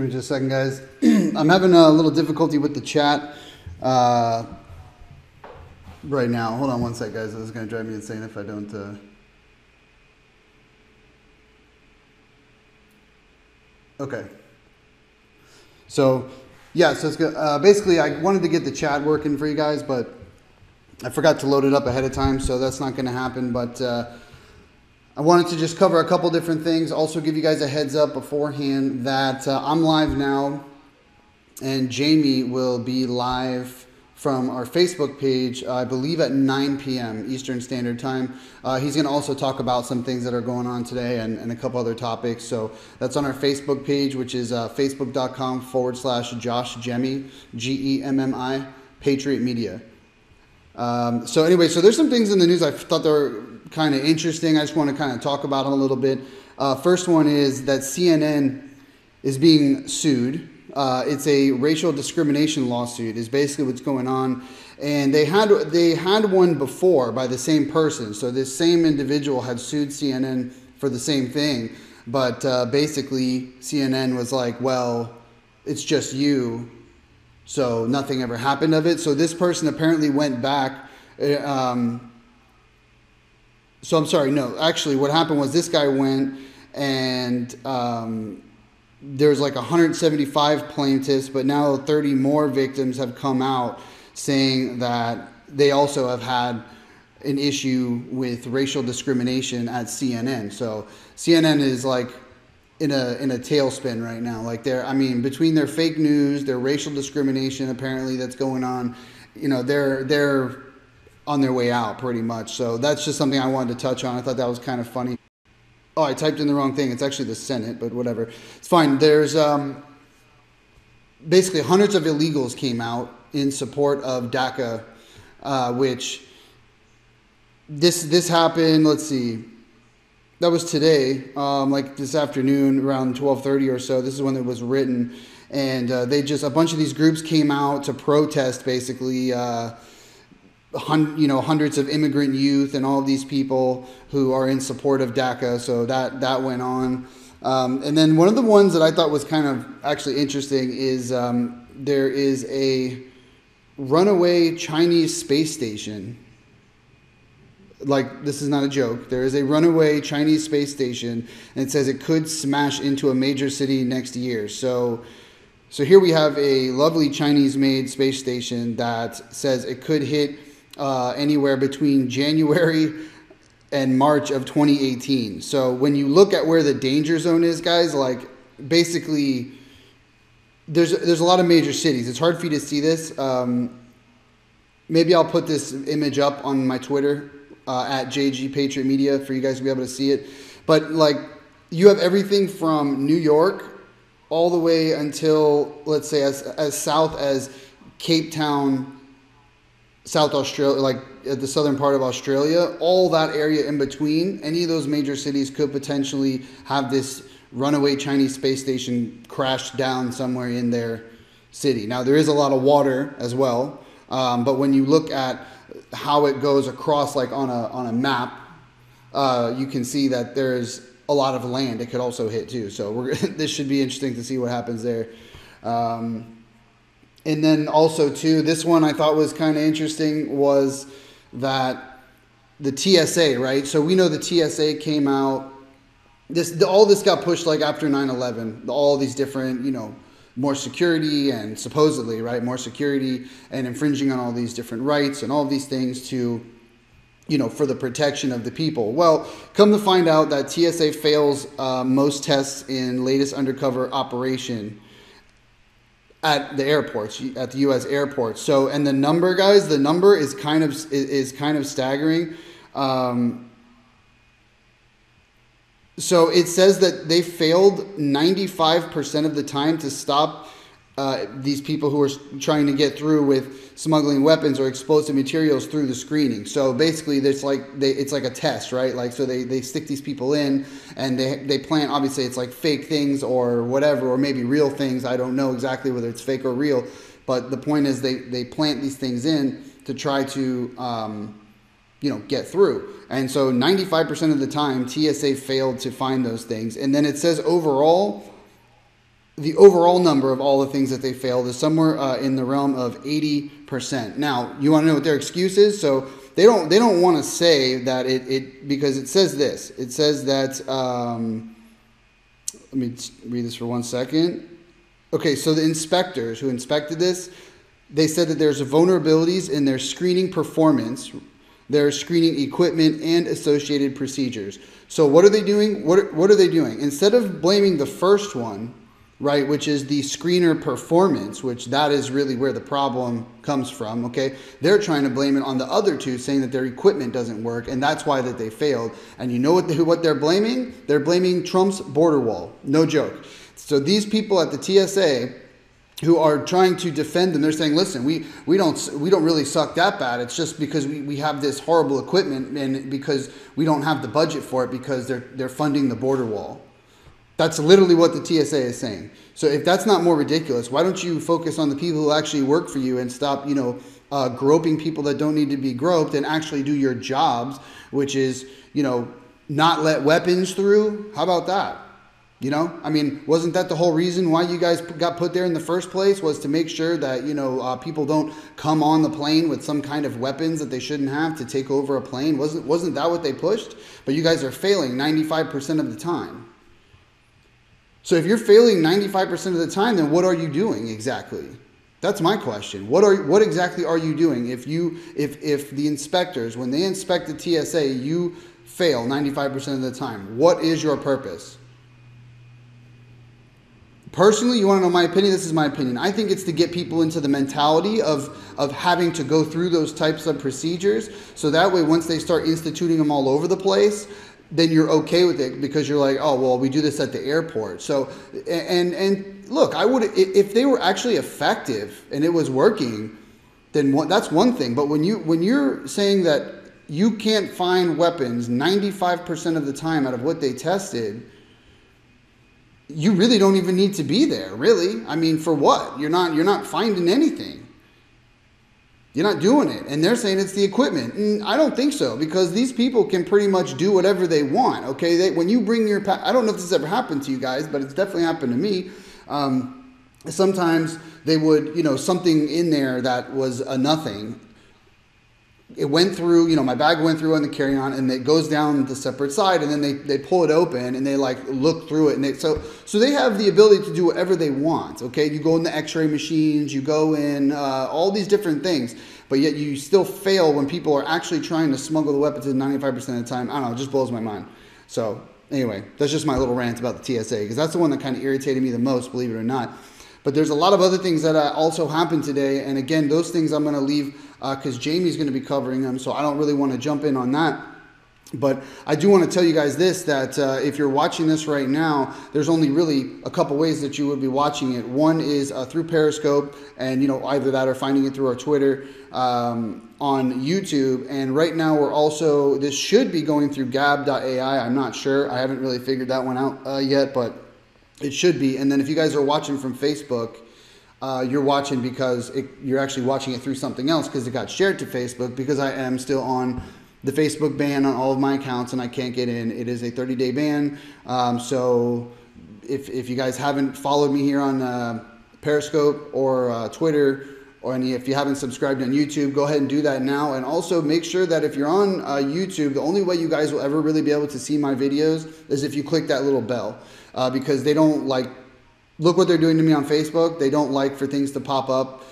me just a second, guys. I'm having a little difficulty with the chat right now. Hold on one sec, guys. This is going to drive me insane if I don't... Okay. So, yeah, so it's good. Basically, I wanted to get the chat working for you guys, but I forgot to load it up ahead of time, so that's not going to happen. But I wanted to just cover a couple different things. Also give you guys a heads up beforehand that I'm live now, and Jamie will be live from our Facebook page, I believe at 9 p.m. Eastern Standard Time. He's going to also talk about some things that are going on today and a couple other topics. So that's on our Facebook page, which is facebook.com/Josh Gemmy, Gemmi, Patriot Media. So anyway, so there's some things in the news I thought they were kind of interesting. I just want to kind of talk about them a little bit. First one is that CNN is being sued. It's a racial discrimination lawsuit is basically what's going on. And they had one before by the same person. So this same individual had sued CNN for the same thing. But basically CNN was like, well, it's just you. So nothing ever happened of it. So this person apparently went back. So I'm sorry. No, actually what happened was this guy went and there's like 175 plaintiffs, but now 30 more victims have come out saying that they also have had an issue with racial discrimination at CNN. So CNN is like in a tailspin right now. Like between their fake news, their racial discrimination apparently that's going on, they're on their way out pretty much. So that's just something I wanted to touch on. I thought that was kind of funny. Oh, I typed in the wrong thing. It's actually the Senate, but whatever. It's fine. There's basically hundreds of illegals came out in support of DACA, which this happened, let's see, that was today, like this afternoon around 12:30 or so. This is when it was written. And a bunch of these groups came out to protest basically, hundreds of immigrant youth and all of these people who are in support of DACA. So that went on. And then one of the ones that I thought was kind of actually interesting is there is a runaway Chinese space station. Like, this is not a joke. There is a runaway Chinese space station, and it says it could smash into a major city next year. So here we have a lovely Chinese-made space station that says it could hit anywhere between January and March of 2018. So when you look at where the danger zone is, guys, like basically there's a lot of major cities. It's hard for you to see this. Maybe I'll put this image up on my Twitter at JG Patriot Media for you guys to be able to see it. But like you have everything from New York all the way until, let's say, as south as Cape Town, South Australia, like at the southern part of Australia, all that area in between, any of those major cities could potentially have this runaway Chinese space station crash down somewhere in their city. Now, there is a lot of water as well, but when you look at how it goes across, like on a map, you can see that there's a lot of land it could also hit too. So this should be interesting to see what happens there. And then also, too, this one I thought was kind of interesting was that the TSA, right? So we know the TSA came out. All this got pushed like after 9/11. All these different, more security and supposedly, right, more security and infringing on all these different rights and all of these things to, for the protection of the people. Well, come to find out that TSA fails most tests in latest undercover operation at the airports, at the U.S. airports. So, and the number, guys, the number is kind of staggering. So it says that they failed 95% of the time to stop these people who are trying to get through with smuggling weapons or explosive materials through the screening. So basically, it's like a test, right? Like, so they stick these people in and they plant, obviously it's like fake things or whatever, or maybe real things. I don't know exactly whether it's fake or real, but the point is they plant these things in to try to, get through. And so 95% of the time, TSA failed to find those things. And then it says overall, the overall number of all the things that they failed is somewhere in the realm of 80%. Now, you want to know what their excuse is? So they don't want to say that it because it says this. It says that let me read this for 1 second. Okay, so the inspectors who inspected this, they said that there's vulnerabilities in their screening performance, their screening equipment, and associated procedures. So what are they doing? What are they doing? Instead of blaming the first one, right, which is the screener performance, which that is really where the problem comes from, okay? They're trying to blame it on the other two, saying that their equipment doesn't work, and that's why that they failed. And you know what they're blaming? They're blaming Trump's border wall. No joke. So these people at the TSA who are trying to defend them, they're saying, listen, we don't really suck that bad. It's just because we have this horrible equipment and because we don't have the budget for it because they're funding the border wall. That's literally what the TSA is saying. So if that's not more ridiculous, why don't you focus on the people who actually work for you and stop, groping people that don't need to be groped and actually do your jobs, which is, not let weapons through? How about that? Wasn't that the whole reason why you guys got put there in the first place, was to make sure that, people don't come on the plane with some kind of weapons that they shouldn't have to take over a plane? Wasn't that what they pushed? But you guys are failing 95% of the time. So if you're failing 95% of the time, then what are you doing exactly? That's my question. What exactly are you doing? If the inspectors, when they inspect the TSA, you fail 95% of the time, what is your purpose? Personally, you want to know my opinion? This is my opinion. I think it's to get people into the mentality of having to go through those types of procedures, so that way once they start instituting them all over the place, then you're okay with it because you're like, oh, well, we do this at the airport. So, and look, I would, if they were actually effective and it was working, then that's one thing. But when you're saying that you can't find weapons 95% of the time out of what they tested, you really don't even need to be there, really. For what? You're not finding anything. You're not doing it. And they're saying it's the equipment. And I don't think so, because these people can pretty much do whatever they want, okay? When you bring your... I don't know if this has ever happened to you guys, but it's definitely happened to me. Sometimes they would, something in there that was a nothing. It went through, my bag went through on the carry-on, and it goes down the separate side, and then they pull it open, and they look through it, and so they have the ability to do whatever they want, okay? You go in the x-ray machines, you go in all these different things, but yet you still fail when people are actually trying to smuggle the weapons in 95% of the time. I don't know, it just blows my mind. So anyway, that's just my little rant about the TSA, because that's the one that kind of irritated me the most, believe it or not. But there's a lot of other things that also happened today, and again, those things I'm going to leave because Jamie's going to be covering them, so I don't really want to jump in on that. But I do want to tell you guys this, that if you're watching this right now, there's only really a couple ways that you would be watching it. One is through Periscope, and either that or finding it through our Twitter on YouTube. And right now this should be going through gab.ai. I'm not sure. I haven't really figured that one out yet, but it should be. And then if you guys are watching from Facebook, you're watching because you're actually watching it through something else because it got shared to Facebook, because I am still on the Facebook ban on all of my accounts and I can't get in. It is a 30-day ban. So if you guys haven't followed me here on Periscope or Twitter, or if you haven't subscribed on YouTube, go ahead and do that now. And also make sure that if you're on YouTube, the only way you guys will ever really be able to see my videos is if you click that little bell. Because they don't look what they're doing to me on Facebook. They don't like for things to pop up.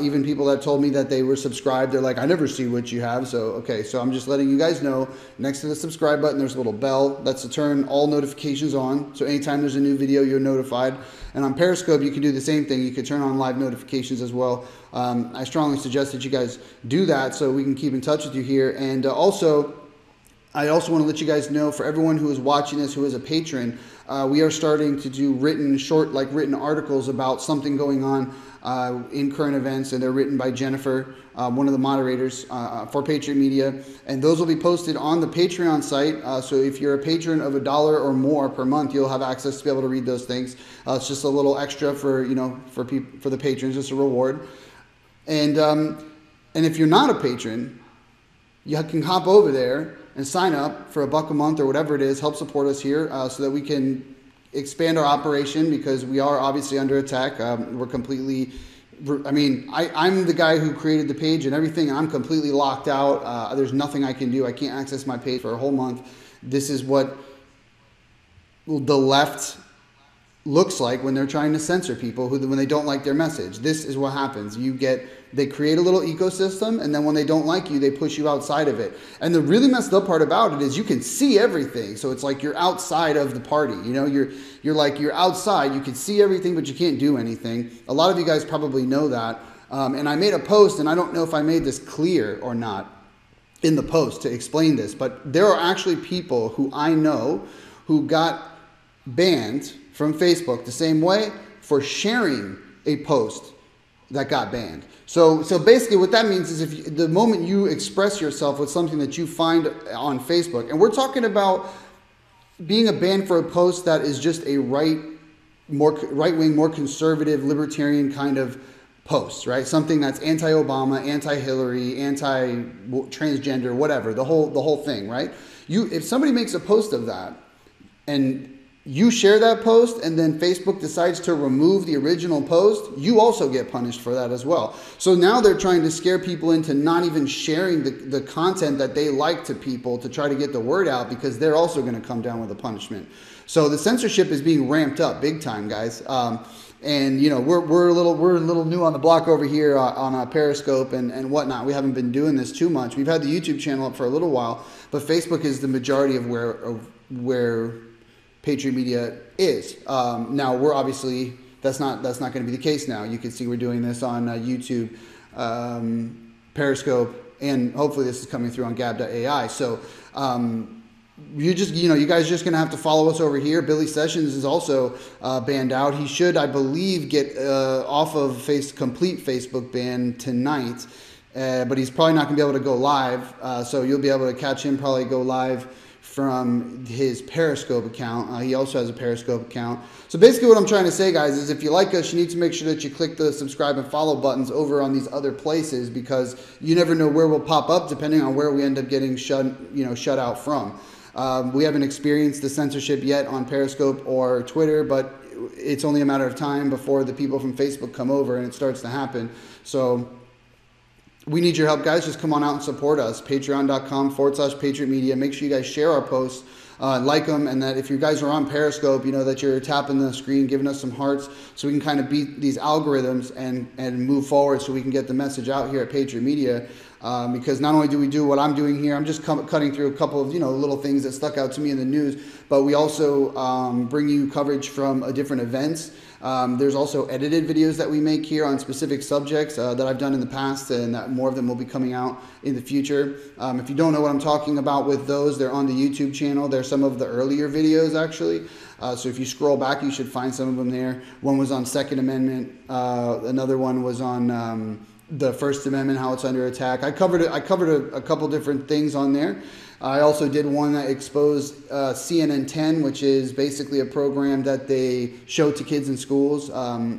Even people that told me that they were subscribed, they're like, I never see what you have. So, okay, so I'm just letting you guys know, next to the subscribe button, there's a little bell. That's to turn all notifications on. So anytime there's a new video, you're notified. And on Periscope, you can do the same thing. You can turn on live notifications as well. I strongly suggest that you guys do that so we can keep in touch with you here. And I also want to let you guys know, for everyone who is watching this, who is a patron, we are starting to do written articles about something going on in current events, and they're written by Jennifer, one of the moderators for Patriot Media, and those will be posted on the Patreon site. So if you're a patron of $1 or more per month, you'll have access to be able to read those things. It's just a little extra for for the patrons, just a reward. And if you're not a patron, you can hop over there and sign up for $1 a month or whatever it is, help support us here so that we can expand our operation because we are obviously under attack. We're completely, I mean, I'm the guy who created the page and everything. I'm completely locked out. There's nothing I can do. I can't access my page for a whole month. This is what the left looks like when they're trying to censor people when they don't like their message. This is what happens. They create a little ecosystem, and then when they don't like you, they push you outside of it. And the really messed up part about it is you can see everything. So it's like you're outside of the party. You know, you're outside. You can see everything, but you can't do anything. A lot of you guys probably know that. And I made a post, and I don't know if I made this clear or not in the post to explain this, but there are actually people who I know who got banned from Facebook the same way for sharing a post that got banned. So basically what that means is the moment you express yourself with something that you find on Facebook, and we're talking about being a ban for a post that is just a right-wing, more conservative, libertarian kind of post, right? Something that's anti-Obama, anti-Hillary, anti-transgender, whatever, the whole thing, right? If somebody makes a post of that and you share that post and then Facebook decides to remove the original post, you also get punished for that as well. So now they're trying to scare people into not even sharing the content that they like to people to try to get the word out, because they're also going to come down with a punishment. So the censorship is being ramped up big time, guys. And you know, we're a little new on the block over here on Periscope and whatnot. We haven't been doing this too much. We've had the YouTube channel up for a little while, but Facebook is the majority of where Patriot Media is. Now we're obviously, that's not going to be the case now. You can see we're doing this on YouTube, Periscope, and hopefully this is coming through on gab.ai. So you guys just going to have to follow us over here. Billy Sessions is also banned out. He should, I believe, get off of complete Facebook ban tonight, but he's probably not going to be able to go live. So you'll be able to catch him probably go live from his Periscope account. He also has a Periscope account. So basically what I'm trying to say, guys, is if you like us, you need to make sure that you click the subscribe and follow buttons over on these other places, because you never know where we'll pop up depending on where we end up getting shut out from. We haven't experienced the censorship yet on Periscope or Twitter, but it's only a matter of time before the people from Facebook come over and it starts to happen. So we need your help, guys. Just come on out and support us. Patreon.com/Patriot Media. Make sure you guys share our posts, like them, and that if you guys are on Periscope, you know that you're tapping the screen, giving us some hearts, so we can kind of beat these algorithms and move forward, so we can get the message out here at Patriot Media. Because not only do we do what I'm doing here, I'm just cutting through a couple of little things that stuck out to me in the news, but we also bring you coverage from different events. There's also edited videos that we make here on specific subjects that I've done in the past, and more of them will be coming out in the future. If you don't know what I'm talking about with those, they're on the YouTube channel. They're some of the earlier videos, actually. So if you scroll back, you should find some of them there. One was on Second Amendment. Another one was on the First Amendment, how it's under attack. I covered a couple different things on there. I also did one that exposed CNN 10, which is basically a program that they show to kids in schools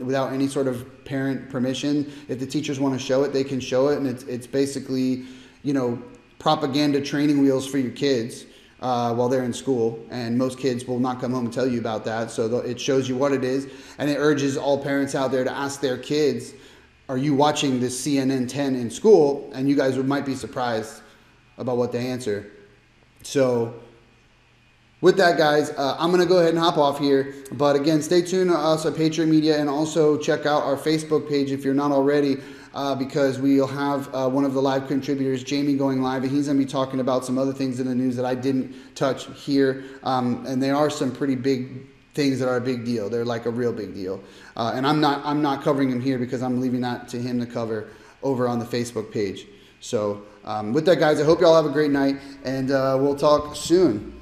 without any sort of parent permission. If the teachers want to show it, they can show it, and it's basically propaganda training wheels for your kids while they're in school. And most kids will not come home and tell you about that. So it shows you what it is, and it urges all parents out there to ask their kids, are you watching this CNN 10 in school? And you guys might be surprised about what they answer. So with that, guys, I'm going to go ahead and hop off here. But again, stay tuned to us at Patriot Media, and also check out our Facebook page if you're not already, because we'll have one of the live contributors, Jamie, going live, and he's going to be talking about some other things in the news that I didn't touch here. And there are some pretty big things that are a big deal. They're like a real big deal. And I'm not covering them here because I'm leaving that to him to cover over on the Facebook page. So with that, guys, I hope you all have a great night, and we'll talk soon.